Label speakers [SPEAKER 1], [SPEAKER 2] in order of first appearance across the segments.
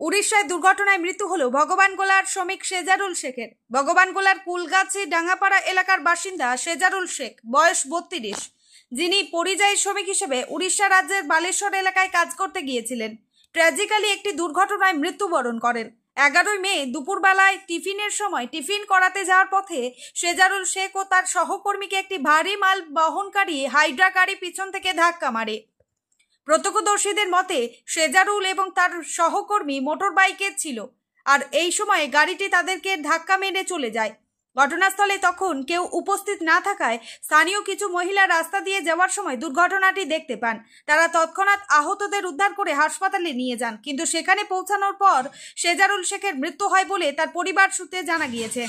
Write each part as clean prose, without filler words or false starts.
[SPEAKER 1] উড়িষ্যায় দুর্ঘটনায় মৃত্যু হলো ভগবানগোলার শ্রমিক সেজারুল শেখের। ভগবানগোলার কুলগাছি ডাঙ্গাপাড়া এলাকার বাসিন্দা সেজারুল শেখ, বয়স 32, যিনি পরিযায়ী শ্রমিক হিসেবে উড়িষ্যা রাজ্যের বালেশ্বর এলাকায় কাজ করতে গিয়েছিলেন। ট্র্যাজিক্যালি একটি দুর্ঘটনায় মৃত্যুবরণ করেন। 11 মে দুপুরবেলায় টিফিনের সময় টিফিন করাতে যাওয়ার পথে সেজারুল শেখ ও তার সহকর্মীকে একটি ভারী মাল বহনকারী হাইড্রা গাড়ি পিছন থেকে ধাক্কা মারে। প্রত্যক্ষদর্শীদের মতে সেজারুল এবং তার সহকর্মী মোটর বাইকে ছিল, আর এই সময় গাড়িটি তাদেরকে ধাক্কা মেরে চলে যায়। ঘটনাস্থলে তখন কেউ উপস্থিত না থাকায় স্থানীয় কিছু মহিলা রাস্তা দিয়ে যাওয়ার সময় দুর্ঘটনাটি দেখতে পান। তারা তৎক্ষণাৎ আহতদের উদ্ধার করে হাসপাতালে নিয়ে যান, কিন্তু সেখানে পৌঁছানোর পর সেজারুল শেখের মৃত্যু হয় বলে তার পরিবার সূত্রে জানা গিয়েছে।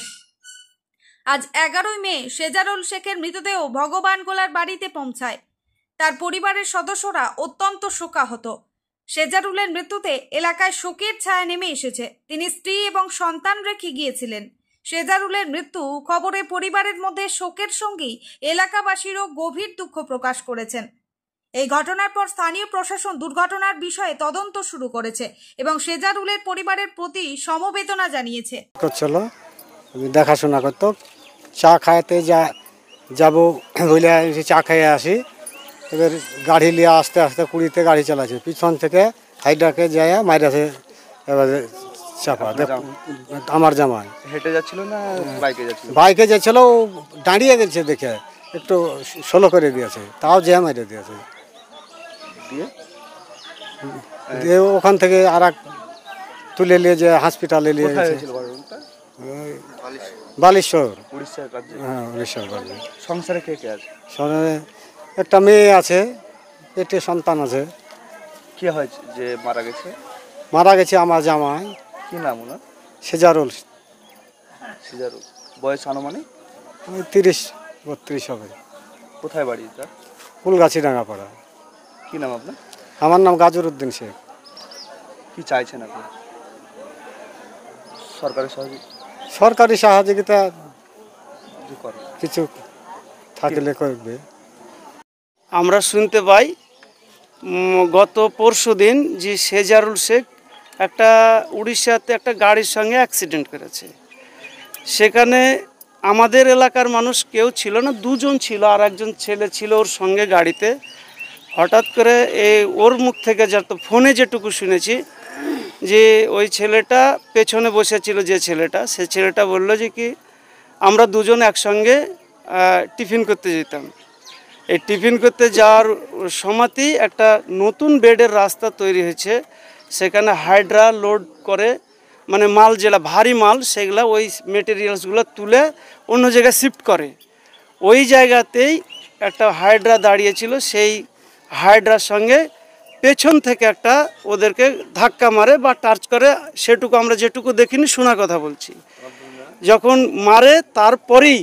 [SPEAKER 1] আজ 11 মে সেজারুল শেখের মৃতদেহ ভগবানগোলার বাড়িতে পৌঁছায়। তার পরিবারের সদস্যরা অত্যন্ত শোকাহত। সেজারুলের মৃত্যুতে এলাকায় শোকের ছায়া নেমে এসেছে। তিনি স্ত্রী এবং সন্তান রেখে গিয়েছিলেন। সেজারুলের মৃত্যু খবরে পরিবারের মধ্যে শোকের সঙ্গেই এলাকাবাসীরও গভীর দুঃখ প্রকাশ করেছেন। এই ঘটনার পর স্থানীয় প্রশাসন দুর্ঘটনার বিষয়ে তদন্ত শুরু করেছে এবং সেজারুলের পরিবারের প্রতি সমবেদনা জানিয়েছে।
[SPEAKER 2] দেখাশোনা করতো, চা খাইতে যাবো বলে চা খাইয়ে আসি। এবার গাড়ি নিয়ে আস্তে আস্তে কুড়িতে গাড়ি চালাচ্ছে, পিছন থেকে হাইড্রাকে যায় মাইরাছে। এবার চাপা আমার জামাই
[SPEAKER 3] হেঁটে যাচ্ছিল না বাইকে যাচ্ছিল?
[SPEAKER 2] বাইকে যাচ্ছিল, দাঁড়িয়ে গেছে দেখে একটু স্লো করে দিয়েছে, তাও জ্যাম মেরে দিয়েছে। দিয়ে ওখান থেকে আর এক তুলে নিয়ে যে হসপিটালে নিয়ে গেছে। বালেশ্বর, হ্যাঁ উড়িষ্যার কাছে।
[SPEAKER 3] সংসারে কে কে আছে?
[SPEAKER 2] একটা মেয়ে আছে, পেটে সন্তান আছে।
[SPEAKER 3] কি হয়েছে যে মারা গেছে?
[SPEAKER 2] মারা গেছে আমার জামাই।
[SPEAKER 3] কি নাম ওনার?
[SPEAKER 2] সেজারুল।
[SPEAKER 3] সেজারুল বয়স আনুমানিক
[SPEAKER 2] 30-32 হবে।
[SPEAKER 3] কোথায় বাড়ি তার?
[SPEAKER 2] কুলগাছি ডাঙ্গাপাড়া।
[SPEAKER 3] কি নাম আপনার?
[SPEAKER 2] আমার নাম গাজরউদ্দিন শেখ।
[SPEAKER 3] কি চাইছেন আপনি?
[SPEAKER 2] সরকারি সহযোগিতা কিছু থাকলে করবে।
[SPEAKER 4] আমরা শুনতে পাই গত পরশুদিন যে সেজারুল শেখ একটা উড়িষ্যাতে একটা গাড়ির সঙ্গে অ্যাক্সিডেন্ট করেছে। সেখানে আমাদের এলাকার মানুষ কেউ ছিল না, দুজন ছিল, আর একজন ছেলে ছিল ওর সঙ্গে গাড়িতে। হঠাৎ করে ওর মুখ থেকে যত ফোনে যেটুকু শুনেছি যে ওই ছেলেটা পেছনে বসেছিল, যে ছেলেটা, সে ছেলেটা বলল যে কি আমরা দুজন একসঙ্গে টিফিন করতে যেতাম। এই টিফিন করতে যাওয়ার সময়তেই একটা নতুন বেডের রাস্তা তৈরি হয়েছে, সেখানে হাইড্রা লোড করে, মানে মাল যেটা ভারী মাল সেগুলো ওই মেটেরিয়ালসগুলো তুলে অন্য জায়গায় শিফট করে। ওই জায়গাতেই একটা হাইড্রা দাঁড়িয়েছিল, সেই হাইড্রার সঙ্গে পেছন থেকে একটা ওদেরকে ধাক্কা মারে বা টাচ করে, সেটুকু আমরা যেটুকু দেখিনি, শোনা কথা বলছি। যখন মারে তারপরেই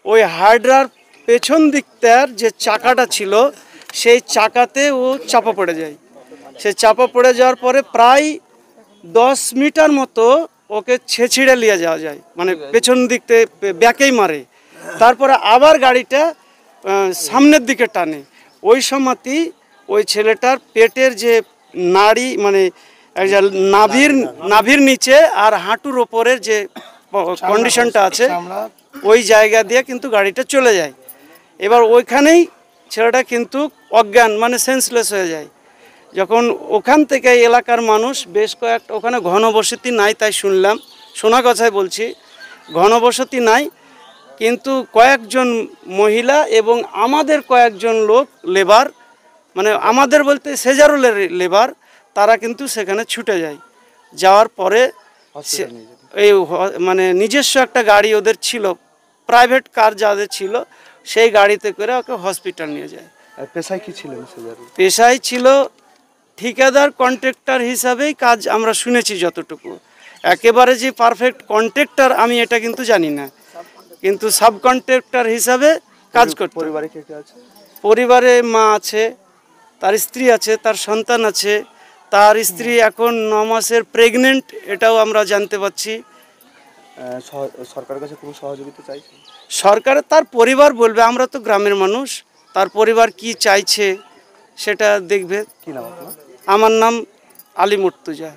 [SPEAKER 4] ওই হাইড্রার পেছন দিকটার যে চাকাটা ছিল সেই চাকাতে ও চাপা পড়ে যায়। সে চাপা পড়ে যাওয়ার পরে প্রায় 10 মিটার মতো ওকে ছেঁচিড়ে নিয়ে যাওয়া যায়, মানে পেছন দিকতে ব্যাকেই মারে। তারপরে আবার গাড়িটা সামনের দিকে টানে। ওই সময়তেই ওই ছেলেটার পেটের যে নাড়ি, মানে নাভির নিচে আর হাঁটুর ওপরের যে কন্ডিশনটা আছে ওই জায়গা দিয়ে কিন্তু গাড়িটা চলে যায়। এবার ওইখানেই ছেলেটা কিন্তু অজ্ঞান, মানে সেন্সলেস হয়ে যায়। যখন ওখান থেকে এলাকার মানুষ বেশ কয়েকটা, ওখানে ঘনবসতি নাই তাই শুনলাম, শোনা কথাই বলছি, ঘনবসতি নাই, কিন্তু কয়েকজন মহিলা এবং আমাদের কয়েকজন লোক লেবার, মানে আমাদের বলতে সেজারুলের লেবার, তারা কিন্তু সেখানে ছুটে যায়। যাওয়ার পরে এই মানে নিজস্ব একটা গাড়ি ওদের ছিল, প্রাইভেট কার যাদের ছিল, সেই গাড়িতে করে ওকে হসপিটাল নিয়ে যায়।
[SPEAKER 3] পেশায় কি ছিলেন সেজারুল?
[SPEAKER 4] পেশায় ছিল ঠিকাদার কন্ট্রাক্টর হিসাবেই কাজ আমরা শুনেছি যতটুকু। একেবারে যে পারফেক্ট কন্ট্রাক্টর আমি এটা কিন্তু জানি না, কিন্তু সাব কন্ট্রাক্টর হিসাবে কাজ করতে।
[SPEAKER 3] পরিবারে কে কে আছে?
[SPEAKER 4] পরিবারে মা আছে, তার স্ত্রী আছে, তার সন্তান আছে। তার স্ত্রী এখন 9 মাসের প্রেগনেন্ট, এটাও আমরা জানতে পাচ্ছি।
[SPEAKER 3] সরকারের কাছে কোনো সহযোগিতা চাইছে?
[SPEAKER 4] সরকার, তার পরিবার বলবে, আমরা তো গ্রামের মানুষ, তার পরিবার কি চাইছে সেটা দেখবে।
[SPEAKER 3] কি নাম আপনার?
[SPEAKER 4] আমার নাম আলী মুর্তুজা।